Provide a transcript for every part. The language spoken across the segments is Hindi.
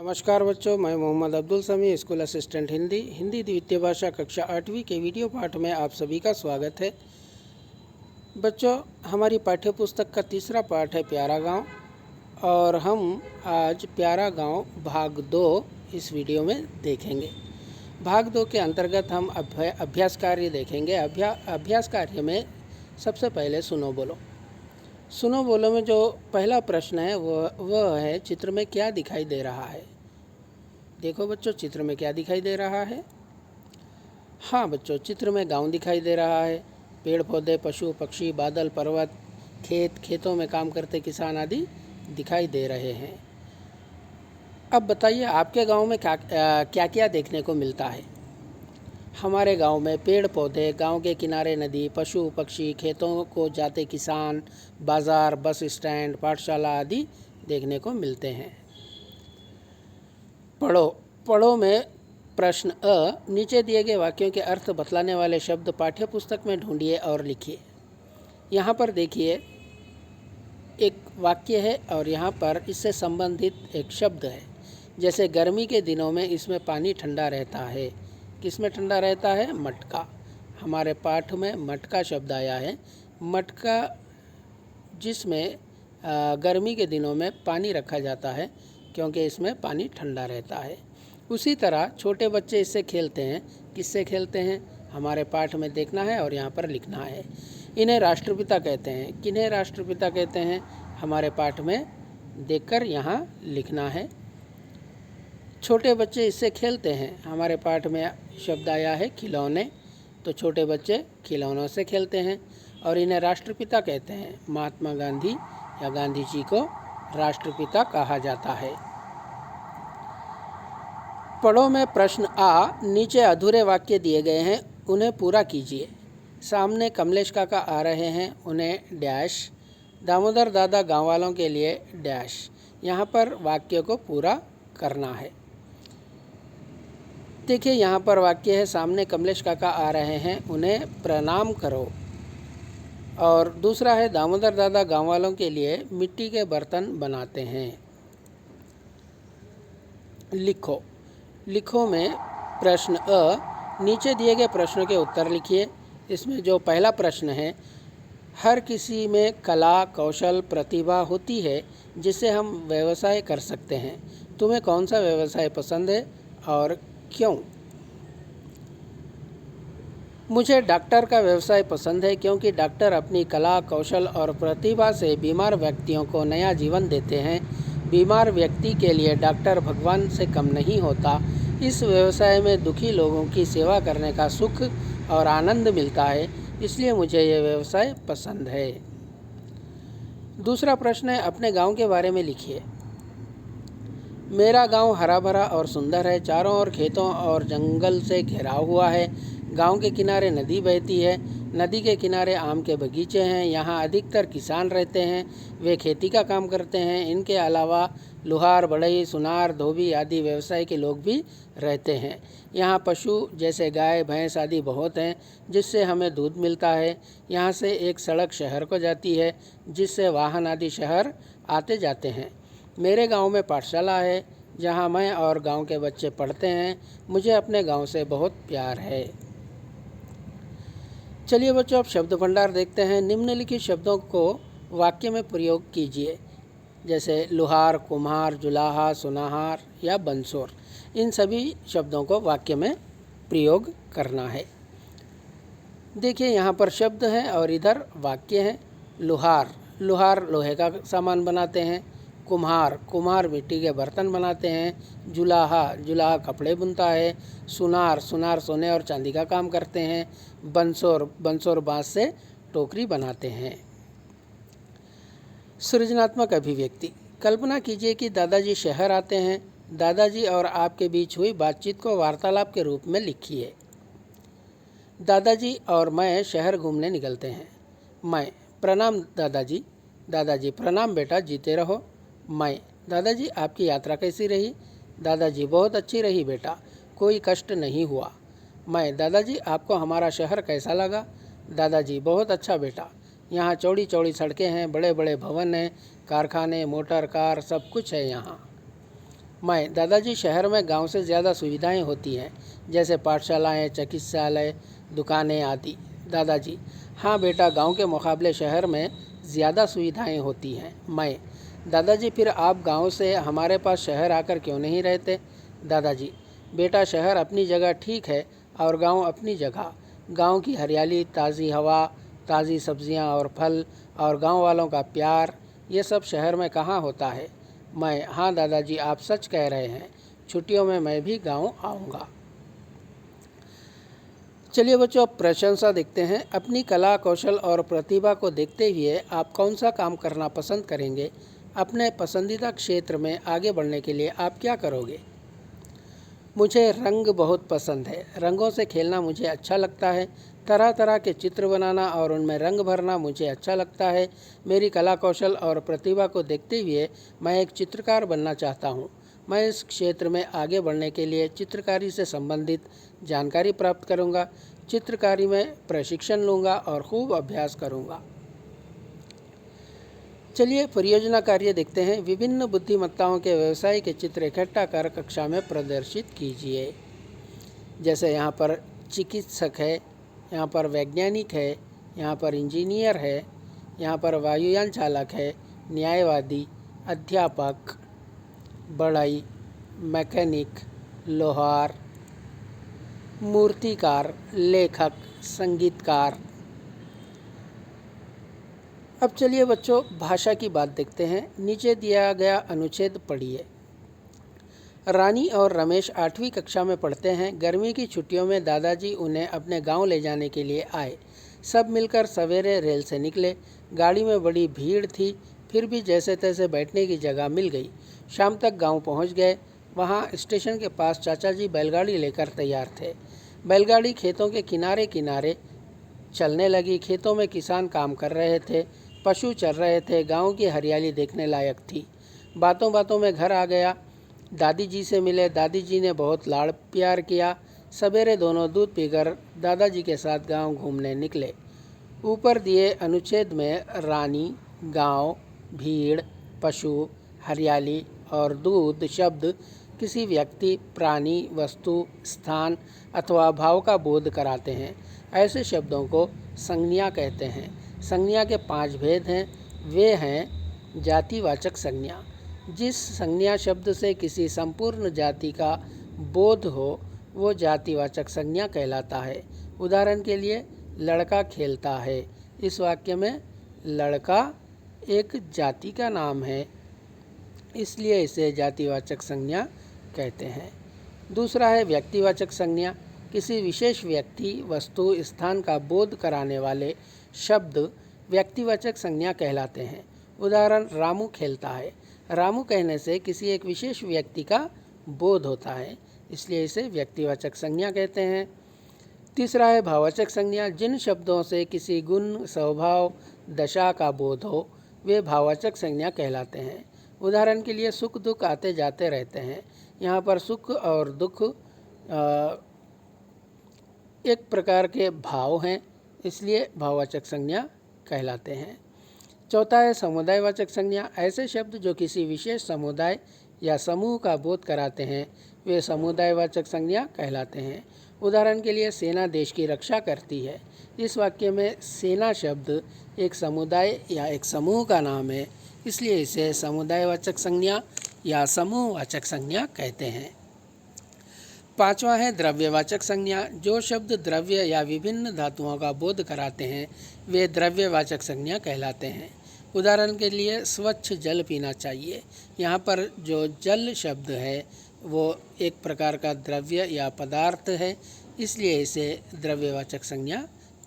नमस्कार बच्चों, मैं मोहम्मद अब्दुल समी, स्कूल असिस्टेंट हिंदी द्वितीय भाषा कक्षा 8वीं के वीडियो पाठ में आप सभी का स्वागत है। बच्चों, हमारी पाठ्य पुस्तक का तीसरा पाठ है प्यारा गांव, और हम आज प्यारा गांव भाग 2 इस वीडियो में देखेंगे। भाग 2 के अंतर्गत हम अभ्यास कार्य देखेंगे। अभ्यास कार्य में सबसे पहले सुनो बोलो में जो पहला प्रश्न है वह है, चित्र में क्या दिखाई दे रहा है। देखो बच्चों, चित्र में क्या दिखाई दे रहा है। हाँ बच्चों, चित्र में गांव दिखाई दे रहा है। पेड़ पौधे, पशु पक्षी, बादल, पर्वत, खेतों में काम करते किसान आदि दिखाई दे रहे हैं। अब बताइए, आपके गांव में क्या क्या देखने को मिलता है। हमारे गांव में पेड़ पौधे, गांव के किनारे नदी, पशु पक्षी, खेतों को जाते किसान, बाजार, बस स्टैंड, पाठशाला आदि देखने को मिलते हैं। पढ़ो में प्रश्न अ, नीचे दिए गए वाक्यों के अर्थ बतलाने वाले शब्द पाठ्य पुस्तक में ढूंढिए और लिखिए। यहाँ पर देखिए, एक वाक्य है और यहाँ पर इससे संबंधित एक शब्द है। जैसे गर्मी के दिनों में इसमें पानी ठंडा रहता है। किसमें ठंडा रहता है? मटका। हमारे पाठ में मटका शब्द आया है। मटका जिसमें गर्मी के दिनों में पानी रखा जाता है, क्योंकि इसमें पानी ठंडा रहता है। उसी तरह छोटे बच्चे इससे खेलते हैं। किससे खेलते हैं? हमारे पाठ में देखना है और यहाँ पर लिखना है। इन्हें राष्ट्रपिता कहते हैं। किन्हें राष्ट्रपिता कहते हैं? हमारे पाठ में देखकर यहाँ लिखना है। छोटे बच्चे इससे खेलते हैं। हमारे पाठ में शब्द आया है खिलौने, तो छोटे बच्चे खिलौनों से खेलते हैं। और इन्हें राष्ट्रपिता कहते हैं। महात्मा गांधी या गांधी जी को राष्ट्रपिता कहा जाता है। पढ़ो में प्रश्न आ, नीचे अधूरे वाक्य दिए गए हैं, उन्हें पूरा कीजिए। सामने कमलेश काका आ रहे हैं, उन्हें डैश। दामोदर दादा गांव वालों के लिए डैश। यहाँ पर वाक्य को पूरा करना है। देखिए, यहाँ पर वाक्य है, सामने कमलेश काका आ रहे हैं, उन्हें प्रणाम करो। और दूसरा है, दामोदर दादा गांव वालों के लिए मिट्टी के बर्तन बनाते हैं। लिखो में प्रश्न अ, नीचे दिए गए प्रश्नों के उत्तर लिखिए। इसमें जो पहला प्रश्न है, हर किसी में कला, कौशल, प्रतिभा होती है जिससे हम व्यवसाय कर सकते हैं। तुम्हें कौन सा व्यवसाय पसंद है और क्यों? मुझे डॉक्टर का व्यवसाय पसंद है, क्योंकि डॉक्टर अपनी कला, कौशल और प्रतिभा से बीमार व्यक्तियों को नया जीवन देते हैं। बीमार व्यक्ति के लिए डॉक्टर भगवान से कम नहीं होता। इस व्यवसाय में दुखी लोगों की सेवा करने का सुख और आनंद मिलता है, इसलिए मुझे यह व्यवसाय पसंद है। दूसरा प्रश्न है, अपने गांव के बारे में लिखिए। मेरा गांव हरा भरा और सुंदर है। चारों ओर खेतों और जंगल से घिरा हुआ है। गांव के किनारे नदी बहती है। नदी के किनारे आम के बगीचे हैं। यहाँ अधिकतर किसान रहते हैं। वे खेती का काम करते हैं। इनके अलावा लुहार, बढ़ई, सुनार, धोबी आदि व्यवसाय के लोग भी रहते हैं। यहाँ पशु जैसे गाय, भैंस आदि बहुत हैं, जिससे हमें दूध मिलता है। यहाँ से एक सड़क शहर को जाती है, जिससे वाहन आदि शहर आते जाते हैं। मेरे गांव में पाठशाला है, जहां मैं और गांव के बच्चे पढ़ते हैं। मुझे अपने गांव से बहुत प्यार है। चलिए बच्चों, अब शब्द भंडार देखते हैं। निम्नलिखित शब्दों को वाक्य में प्रयोग कीजिए। जैसे लुहार, कुम्हार, जुलाहा, सुनाहार या बंसोर। इन सभी शब्दों को वाक्य में प्रयोग करना है। देखिए, यहाँ पर शब्द हैं और इधर वाक्य है। लुहार लोहे का सामान बनाते हैं। कुम्हार मिट्टी के बर्तन बनाते हैं। जुलाहा कपड़े बुनता है। सुनार सोने और चांदी का काम करते हैं। बंसोर बांस से टोकरी बनाते हैं। सृजनात्मक अभिव्यक्ति। कल्पना कीजिए कि दादाजी शहर आते हैं। दादाजी और आपके बीच हुई बातचीत को वार्तालाप के रूप में लिखिए। दादाजी और मैं शहर घूमने निकलते हैं। मैं, प्रणाम दादाजी। दादाजी, प्रणाम बेटा, जीते रहो। मैं, दादाजी आपकी यात्रा कैसी रही? दादाजी, बहुत अच्छी रही बेटा, कोई कष्ट नहीं हुआ। मैं, दादाजी आपको हमारा शहर कैसा लगा? दादाजी, बहुत अच्छा बेटा, यहाँ चौड़ी चौड़ी सड़कें हैं, बड़े बड़े भवन हैं, कारखाने, मोटर कार सब कुछ है यहाँ। मैं, दादाजी शहर में गांव से ज़्यादा सुविधाएं होती हैं, जैसे पाठशालाएं, चिकित्सालय, दुकानें आदि। दादाजी, हाँ बेटा, गांव के मुकाबले शहर में ज़्यादा सुविधाएं होती हैं। मैं, दादाजी फिर आप गांव से हमारे पास शहर आकर क्यों नहीं रहते? दादाजी, बेटा शहर अपनी जगह ठीक है और गांव अपनी जगह। गांव की हरियाली, ताज़ी हवा, ताज़ी सब्जियां और फल और गांव वालों का प्यार, ये सब शहर में कहाँ होता है? मैं, हाँ दादाजी, आप सच कह रहे हैं। छुट्टियों में मैं भी गांव आऊँगा। चलिए बच्चों, अब प्रशंसा देखते हैं। अपनी कला, कौशल और प्रतिभा को देखते हुए आप कौन सा काम करना पसंद करेंगे? अपने पसंदीदा क्षेत्र में आगे बढ़ने के लिए आप क्या करोगे? मुझे रंग बहुत पसंद है। रंगों से खेलना मुझे अच्छा लगता है। तरह तरह के चित्र बनाना और उनमें रंग भरना मुझे अच्छा लगता है। मेरी कला, कौशल और प्रतिभा को देखते हुए मैं एक चित्रकार बनना चाहता हूँ। मैं इस क्षेत्र में आगे बढ़ने के लिए चित्रकारी से संबंधित जानकारी प्राप्त करूँगा, चित्रकारी में प्रशिक्षण लूँगा और खूब अभ्यास करूँगा। चलिए परियोजना कार्य देखते हैं। विभिन्न बुद्धिमत्ताओं के व्यवसाय के चित्र इकट्ठा कर कक्षा में प्रदर्शित कीजिए। जैसे यहाँ पर चिकित्सक है, यहाँ पर वैज्ञानिक है, यहाँ पर इंजीनियर है, यहाँ पर वायुयान चालक है, न्यायवादी, अध्यापक, बढ़ई, मैकेनिक, लोहार, मूर्तिकार, लेखक, संगीतकार। अब चलिए बच्चों, भाषा की बात देखते हैं। नीचे दिया गया अनुच्छेद पढ़िए। रानी और रमेश 8वीं कक्षा में पढ़ते हैं। गर्मी की छुट्टियों में दादाजी उन्हें अपने गांव ले जाने के लिए आए। सब मिलकर सवेरे रेल से निकले। गाड़ी में बड़ी भीड़ थी, फिर भी जैसे तैसे बैठने की जगह मिल गई। शाम तक गांव पहुंच गए। वहां स्टेशन के पास चाचा जी बैलगाड़ी लेकर तैयार थे। बैलगाड़ी खेतों के किनारे किनारे चलने लगी। खेतों में किसान काम कर रहे थे, पशु चर रहे थे। गांव की हरियाली देखने लायक थी। बातों बातों में घर आ गया। दादी जी से मिले। दादी जी ने बहुत लाड़ प्यार किया। सवेरे दोनों दूध पीकर दादाजी के साथ गांव घूमने निकले। ऊपर दिए अनुच्छेद में रानी, गांव, भीड़, पशु, हरियाली और दूध शब्द किसी व्यक्ति, प्राणी, वस्तु, स्थान अथवा भाव का बोध कराते हैं। ऐसे शब्दों को संज्ञा कहते हैं। संज्ञा के 5 भेद हैं। वे हैं जातिवाचक संज्ञा। जिस संज्ञा शब्द से किसी संपूर्ण जाति का बोध हो वो जातिवाचक संज्ञा कहलाता है। उदाहरण के लिए, लड़का खेलता है। इस वाक्य में लड़का एक जाति का नाम है, इसलिए इसे जातिवाचक संज्ञा कहते हैं। दूसरा है व्यक्तिवाचक संज्ञा। किसी विशेष व्यक्ति, वस्तु, स्थान का बोध कराने वाले शब्द व्यक्तिवाचक संज्ञा कहलाते हैं। उदाहरण, रामू खेलता है। रामू कहने से किसी एक विशेष व्यक्ति का बोध होता है, इसलिए इसे व्यक्तिवाचक संज्ञा कहते हैं। तीसरा है भाववाचक संज्ञा। जिन शब्दों से किसी गुण, स्वभाव, दशा का बोध हो वे भाववाचक संज्ञा कहलाते हैं। उदाहरण के लिए, सुख दुख आते जाते रहते हैं। यहाँ पर सुख और दुख एक प्रकार के भाव हैं, इसलिए भाववाचक संज्ञा कहलाते हैं। चौथा है समुदायवाचक संज्ञा। ऐसे शब्द जो किसी विशेष समुदाय या समूह का बोध कराते हैं वे समुदायवाचक संज्ञा कहलाते हैं। उदाहरण के लिए, सेना देश की रक्षा करती है। इस वाक्य में सेना शब्द एक समुदाय या एक समूह का नाम है, इसलिए इसे समुदायवाचक संज्ञा या समूहवाचक संज्ञा कहते हैं। पांचवा है द्रव्यवाचक संज्ञा। जो शब्द द्रव्य या विभिन्न धातुओं का बोध कराते हैं वे द्रव्यवाचक संज्ञा कहलाते हैं। उदाहरण के लिए, स्वच्छ जल पीना चाहिए। यहाँ पर जो जल शब्द है वो एक प्रकार का द्रव्य या पदार्थ है, इसलिए इसे द्रव्यवाचक संज्ञा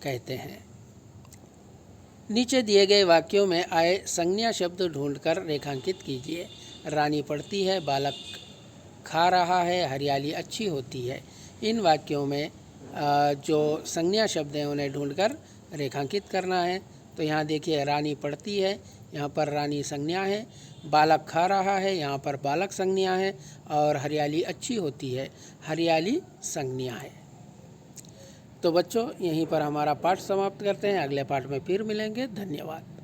कहते हैं। नीचे दिए गए वाक्यों में आए संज्ञा शब्द ढूंढकर रेखांकित कीजिए। रानी पढ़ती है, बालक खा रहा है, हरियाली अच्छी होती है। इन वाक्यों में जो संज्ञा शब्द हैं उन्हें ढूंढकर रेखांकित करना है। तो यहाँ देखिए, रानी पढ़ती है, यहाँ पर रानी संज्ञा है। बालक खा रहा है, यहाँ पर बालक संज्ञा है। और हरियाली अच्छी होती है, हरियाली संज्ञा है। तो बच्चों, यहीं पर हमारा पाठ समाप्त करते हैं। अगले पाठ में फिर मिलेंगे। धन्यवाद।